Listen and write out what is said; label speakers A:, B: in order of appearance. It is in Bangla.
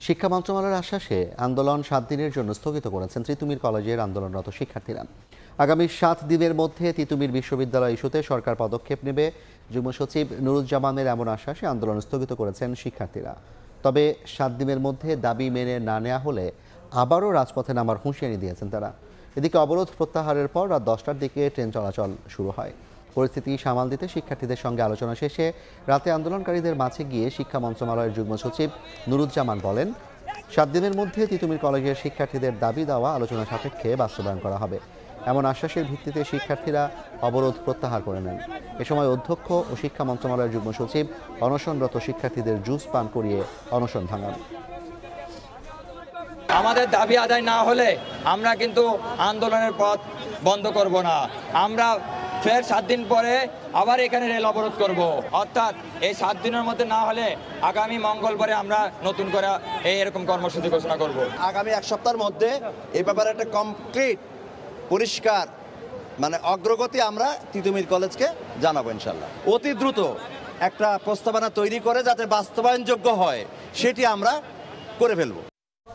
A: শিক্ষা মন্ত্রণালয়ের আশ্বাসে আন্দোলন 7 দিনের জন্য স্থগিত করেছেন তিতুমির কলেজের আন্দোলনরত শিক্ষার্থীরা। আগামী 7 দিনের মধ্যে তিতুমির বিশ্ববিদ্যালয় ইস্যুতে সরকার পদক্ষেপ নেবে। যুগ্ম সচিব নুরুজ্জামানের এমন আশ্বাসে আন্দোলন স্থগিত করেছেন শিক্ষার্থীরা। তবে 7 দিনের মধ্যে দাবি মেনে না নেওয়া হলে আবারও রাজপথে নামার হুঁশিয়ারি দিয়েছেন তারা। এদিকে অবরোধ প্রত্যাহারের পর রাত 10টার দিকে ট্রেন চলাচল শুরু হয়। পরিস্থিতি সামাল দিতে শিক্ষার্থীদের সঙ্গে আলোচনা শেষে রাতে আন্দোলনকারীদের মাঝে গিয়ে শিক্ষা মন্ত্রণালয়ের যুগ্ম সচিব নুরুজ্জামান বলেন, 7 দিনের মধ্যে তিতুমির কলেজের শিক্ষার্থীদের দাবি দেওয়া আলোচনা সাপেক্ষে বাস্তবায়ন করা হবে। এমন আশ্বাসের ভিত্তিতে শিক্ষার্থীরা অবরোধ প্রত্যাহার করে নেন। এ সময় অধ্যক্ষ ও শিক্ষা মন্ত্রণালয়ের যুগ্ম সচিব অনশনরত শিক্ষার্থীদের জুস পান করিয়ে অনশন ভাঙান।
B: আমাদের দাবি আদায় না হলে আমরা কিন্তু আন্দোলনের পথ বন্ধ করব না। আমরা ফের 7 দিন পরে আবার এখানে রেল অবরোধ করব। অর্থাৎ এই 7 দিনের মধ্যে না হলে আগামী মঙ্গলবারে আমরা নতুন করে এরকম কর্মসূচি ঘোষণা করব।
C: আগামী 1 সপ্তাহের মধ্যে এই ব্যাপারে একটা কমপ্লিট পরিষ্কার অগ্রগতি আমরা তিতুমির কলেজকে জানাবো ইনশাল্লাহ। অতি দ্রুত একটা প্রস্তাবনা তৈরি করে যাতে বাস্তবায়নযোগ্য হয় সেটি আমরা করে ফেলবো।